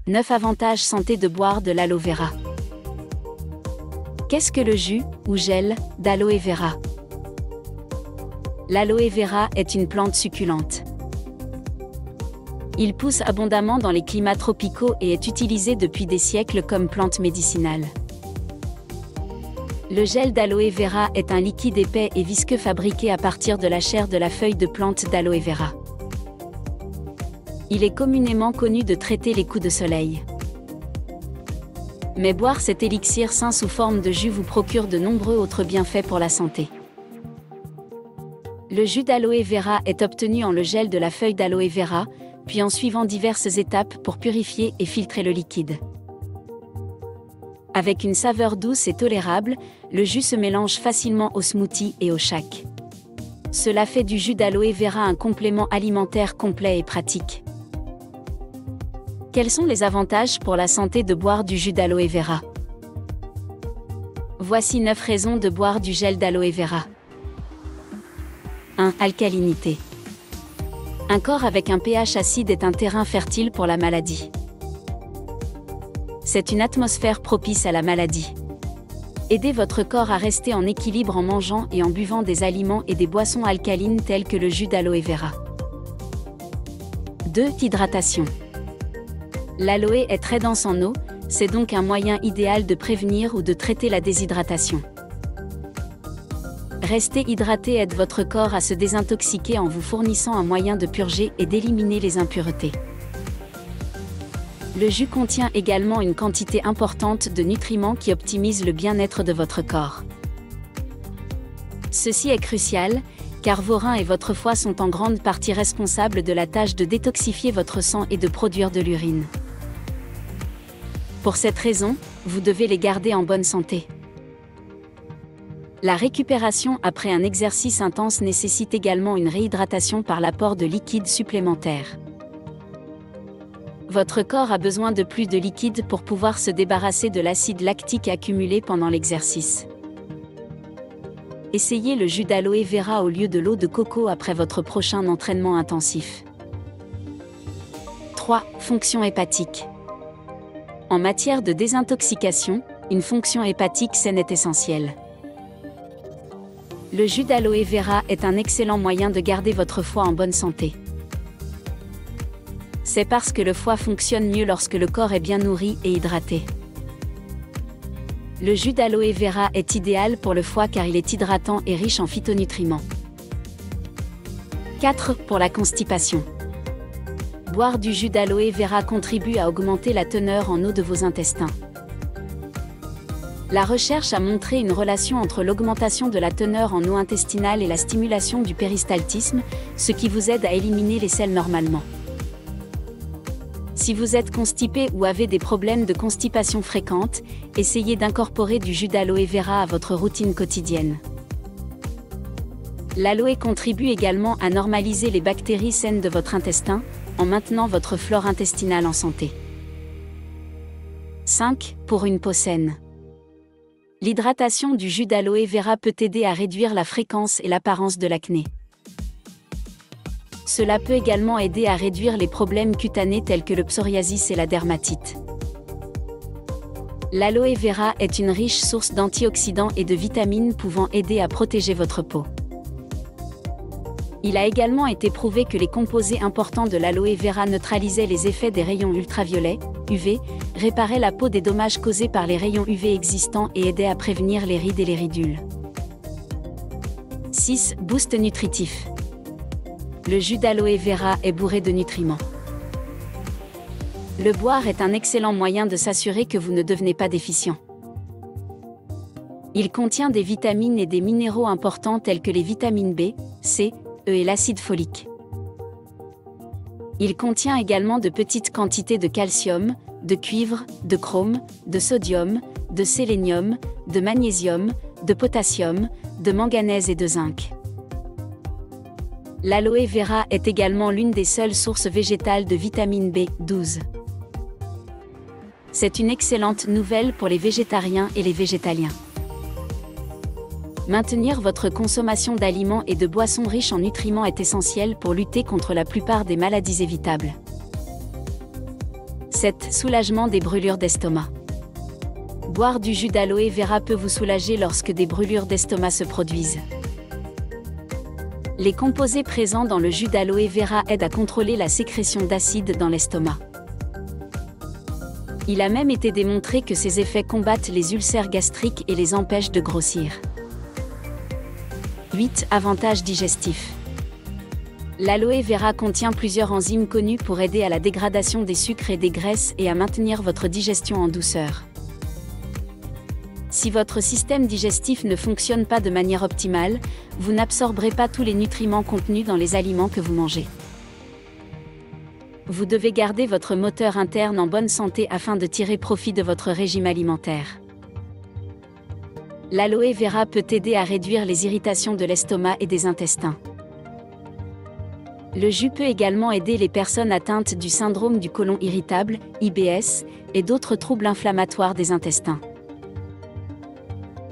9 avantages santé de boire de l'aloe vera. Qu'est-ce que le jus, ou gel, d'aloe vera? L'aloe vera est une plante succulente. Il pousse abondamment dans les climats tropicaux et est utilisé depuis des siècles comme plante médicinale. Le gel d'aloe vera est un liquide épais et visqueux fabriqué à partir de la chair de la feuille de plante d'aloe vera. Il est communément connu de traiter les coups de soleil. Mais boire cet élixir sain sous forme de jus vous procure de nombreux autres bienfaits pour la santé. Le jus d'aloe vera est obtenu en le gel de la feuille d'aloe vera, puis en suivant diverses étapes pour purifier et filtrer le liquide. Avec une saveur douce et tolérable, le jus se mélange facilement au smoothie et au shake. Cela fait du jus d'aloe vera un complément alimentaire complet et pratique. Quels sont les avantages pour la santé de boire du jus d'aloe vera? Voici 9 raisons de boire du gel d'aloe vera. 1. Alcalinité. Un corps avec un pH acide est un terrain fertile pour la maladie. C'est une atmosphère propice à la maladie. Aidez votre corps à rester en équilibre en mangeant et en buvant des aliments et des boissons alcalines telles que le jus d'aloe vera. 2. Hydratation. L'aloe est très dense en eau, c'est donc un moyen idéal de prévenir ou de traiter la déshydratation. Rester hydraté aide votre corps à se désintoxiquer en vous fournissant un moyen de purger et d'éliminer les impuretés. Le jus contient également une quantité importante de nutriments qui optimisent le bien-être de votre corps. Ceci est crucial, car vos reins et votre foie sont en grande partie responsables de la tâche de détoxifier votre sang et de produire de l'urine. Pour cette raison, vous devez les garder en bonne santé. La récupération après un exercice intense nécessite également une réhydratation par l'apport de liquide supplémentaire. Votre corps a besoin de plus de liquide pour pouvoir se débarrasser de l'acide lactique accumulé pendant l'exercice. Essayez le jus d'aloe vera au lieu de l'eau de coco après votre prochain entraînement intensif. 3. Fonction hépatique. En matière de désintoxication, une fonction hépatique saine est essentielle. Le jus d'aloe vera est un excellent moyen de garder votre foie en bonne santé. C'est parce que le foie fonctionne mieux lorsque le corps est bien nourri et hydraté. Le jus d'aloe vera est idéal pour le foie car il est hydratant et riche en phytonutriments. 4. Pour la constipation. Boire du jus d'aloe vera contribue à augmenter la teneur en eau de vos intestins. La recherche a montré une relation entre l'augmentation de la teneur en eau intestinale et la stimulation du péristaltisme, ce qui vous aide à éliminer les selles normalement. Si vous êtes constipé ou avez des problèmes de constipation fréquentes, essayez d'incorporer du jus d'aloe vera à votre routine quotidienne. L'aloe contribue également à normaliser les bactéries saines de votre intestin, en maintenant votre flore intestinale en santé. 5. Pour une peau saine. L'hydratation du jus d'aloe vera peut aider à réduire la fréquence et l'apparence de l'acné. Cela peut également aider à réduire les problèmes cutanés tels que le psoriasis et la dermatite. L'aloe vera est une riche source d'antioxydants et de vitamines pouvant aider à protéger votre peau. Il a également été prouvé que les composés importants de l'aloe vera neutralisaient les effets des rayons ultraviolets, UV, réparaient la peau des dommages causés par les rayons UV existants et aidaient à prévenir les rides et les ridules. 6. Boost nutritif. Le jus d'aloe vera est bourré de nutriments. Le boire est un excellent moyen de s'assurer que vous ne devenez pas déficient. Il contient des vitamines et des minéraux importants tels que les vitamines B, C, E et l'acide folique. Il contient également de petites quantités de calcium, de cuivre, de chrome, de sodium, de sélénium, de magnésium, de potassium, de manganèse et de zinc. L'aloe vera est également l'une des seules sources végétales de vitamine B12. C'est une excellente nouvelle pour les végétariens et les végétaliens. Maintenir votre consommation d'aliments et de boissons riches en nutriments est essentiel pour lutter contre la plupart des maladies évitables. 7. Soulagement des brûlures d'estomac. Boire du jus d'aloe vera peut vous soulager lorsque des brûlures d'estomac se produisent. Les composés présents dans le jus d'aloe vera aident à contrôler la sécrétion d'acide dans l'estomac. Il a même été démontré que ces effets combattent les ulcères gastriques et les empêchent de grossir. 8. Avantages digestifs. L'aloe vera contient plusieurs enzymes connues pour aider à la dégradation des sucres et des graisses et à maintenir votre digestion en douceur. Si votre système digestif ne fonctionne pas de manière optimale, vous n'absorberez pas tous les nutriments contenus dans les aliments que vous mangez. Vous devez garder votre moteur interne en bonne santé afin de tirer profit de votre régime alimentaire. L'aloe vera peut aider à réduire les irritations de l'estomac et des intestins. Le jus peut également aider les personnes atteintes du syndrome du côlon irritable, IBS, et d'autres troubles inflammatoires des intestins.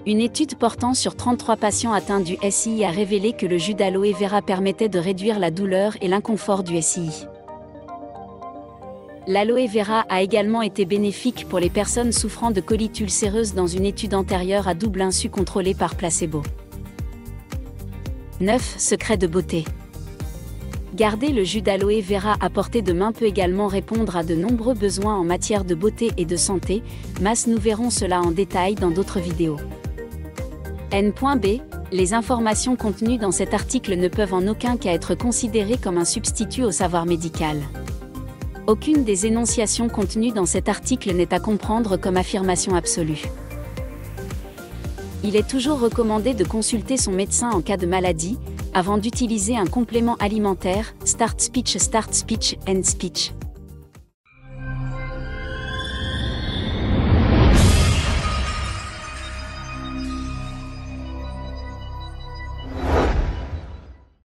Une étude portant sur 33 patients atteints du SI a révélé que le jus d'aloe vera permettait de réduire la douleur et l'inconfort du SI. L'aloe vera a également été bénéfique pour les personnes souffrant de colite ulcéreuse dans une étude antérieure à double insu contrôlée par placebo. 9. Secret de beauté. Garder le jus d'aloe vera à portée de main peut également répondre à de nombreux besoins en matière de beauté et de santé, mais nous verrons cela en détail dans d'autres vidéos. N.B. Les informations contenues dans cet article ne peuvent en aucun cas être considérées comme un substitut au savoir médical. Aucune des énonciations contenues dans cet article n'est à comprendre comme affirmation absolue. Il est toujours recommandé de consulter son médecin en cas de maladie, avant d'utiliser un complément alimentaire, Start Speech, End Speech.